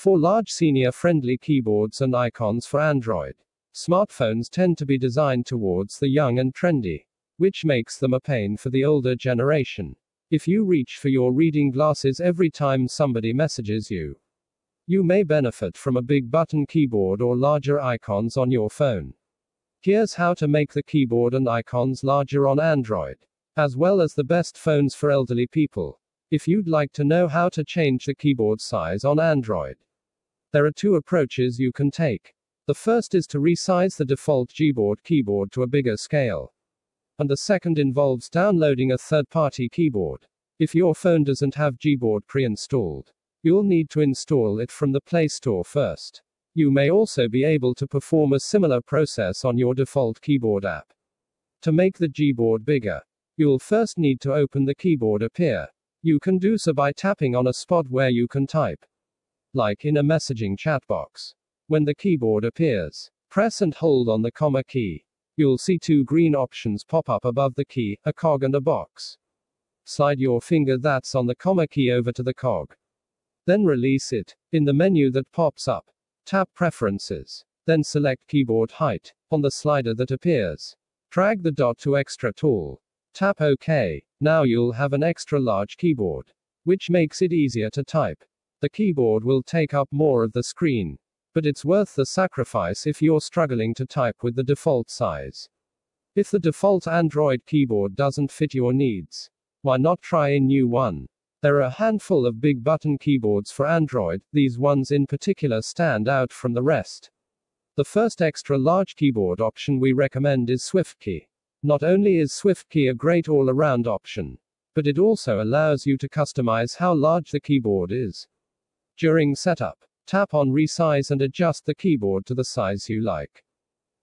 For large senior-friendly keyboards and icons for Android. Smartphones tend to be designed towards the young and trendy, which makes them a pain for the older generation. If you reach for your reading glasses every time somebody messages you, you may benefit from a big button keyboard or larger icons on your phone. Here's how to make the keyboard and icons larger on Android, as well as the best phones for elderly people. If you'd like to know how to change the keyboard size on Android, there are two approaches you can take. The first is to resize the default Gboard keyboard to a bigger scale. And the second involves downloading a third-party keyboard. If your phone doesn't have Gboard pre-installed, you'll need to install it from the Play Store first. You may also be able to perform a similar process on your default keyboard app. To make the Gboard bigger, you'll first need to open the keyboard appear. You can do so by tapping on a spot where you can type, like in a messaging chat box. When the keyboard appears, press and hold on the comma key. You'll see two green options pop up above the key, a cog and a box. Slide your finger that's on the comma key over to the cog. Then release it. In the menu that pops up, tap Preferences. Then select Keyboard Height. On the slider that appears, drag the dot to Extra Tall. Tap OK. Now you'll have an extra large keyboard, which makes it easier to type. The keyboard will take up more of the screen, but it's worth the sacrifice if you're struggling to type with the default size. If the default Android keyboard doesn't fit your needs, why not try a new one? There are a handful of big button keyboards for Android. These ones in particular stand out from the rest. The first extra large keyboard option we recommend is SwiftKey. Not only is SwiftKey a great all-around option, but it also allows you to customize how large the keyboard is. During setup, tap on Resize and adjust the keyboard to the size you like.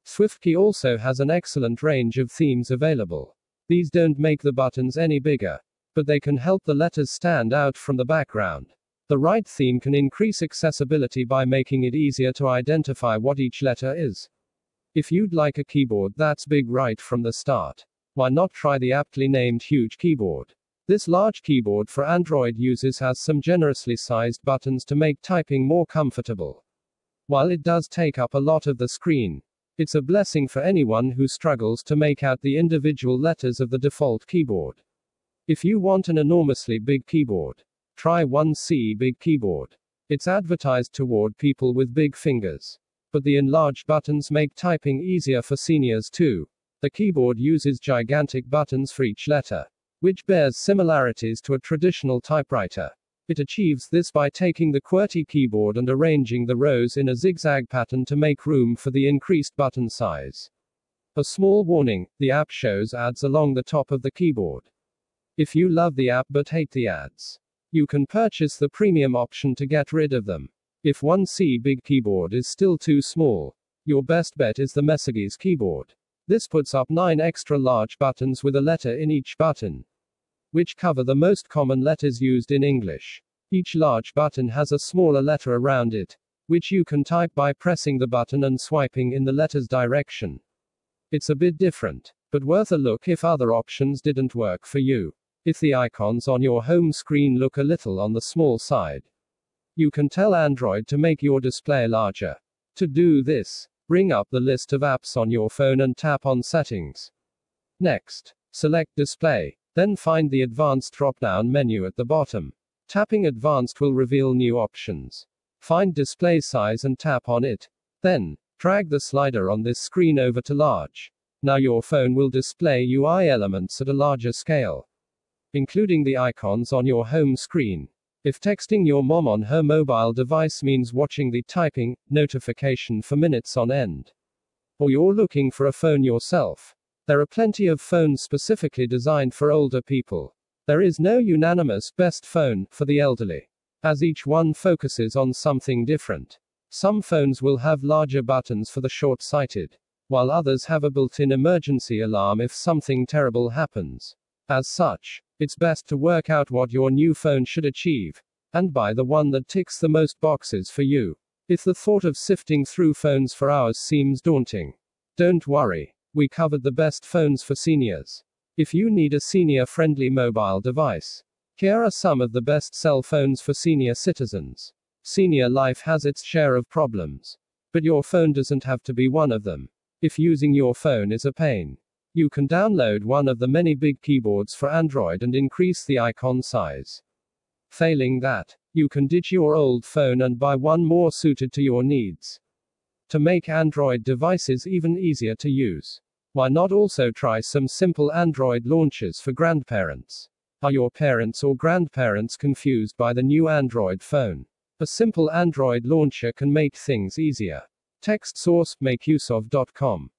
SwiftKey also has an excellent range of themes available. These don't make the buttons any bigger, but they can help the letters stand out from the background. The right theme can increase accessibility by making it easier to identify what each letter is. If you'd like a keyboard that's big right from the start, why not try the aptly named Huge Keyboard? This large keyboard for Android users has some generously sized buttons to make typing more comfortable. While it does take up a lot of the screen, it's a blessing for anyone who struggles to make out the individual letters of the default keyboard. If you want an enormously big keyboard, try 1C Big Keyboard. It's advertised toward people with big fingers, but the enlarged buttons make typing easier for seniors too. The keyboard uses gigantic buttons for each letter, which bears similarities to a traditional typewriter. It achieves this by taking the QWERTY keyboard and arranging the rows in a zigzag pattern to make room for the increased button size. A small warning, the app shows ads along the top of the keyboard. If you love the app but hate the ads, you can purchase the premium option to get rid of them. If 1C Big Keyboard is still too small, your best bet is the Messages keyboard. This puts up 9 extra large buttons with a letter in each button, which cover the most common letters used in English. Each large button has a smaller letter around it, which you can type by pressing the button and swiping in the letter's direction. It's a bit different, but worth a look if other options didn't work for you. If the icons on your home screen look a little on the small side, you can tell Android to make your display larger. To do this, bring up the list of apps on your phone and tap on Settings. Next, select Display. Then find the Advanced drop-down menu at the bottom. Tapping Advanced will reveal new options. Find Display Size and tap on it. Then, drag the slider on this screen over to Large. Now your phone will display UI elements at a larger scale, including the icons on your home screen. If texting your mom on her mobile device means watching the typing notification for minutes on end, or you're looking for a phone yourself, there are plenty of phones specifically designed for older people. There is no unanimous best phone for the elderly, as each one focuses on something different. Some phones will have larger buttons for the short-sighted, while others have a built-in emergency alarm if something terrible happens. As such, it's best to work out what your new phone should achieve, and buy the one that ticks the most boxes for you. If the thought of sifting through phones for hours seems daunting, don't worry. We covered the best phones for seniors. If you need a senior-friendly mobile device, here are some of the best cell phones for senior citizens. Senior life has its share of problems. But your phone doesn't have to be one of them. If using your phone is a pain, you can download one of the many big keyboards for Android and increase the icon size. Failing that, you can ditch your old phone and buy one more suited to your needs. To make Android devices even easier to use, why not also try some simple Android launchers for grandparents? Are your parents or grandparents confused by the new Android phone? A simple Android launcher can make things easier. Text source, makeuseof.com.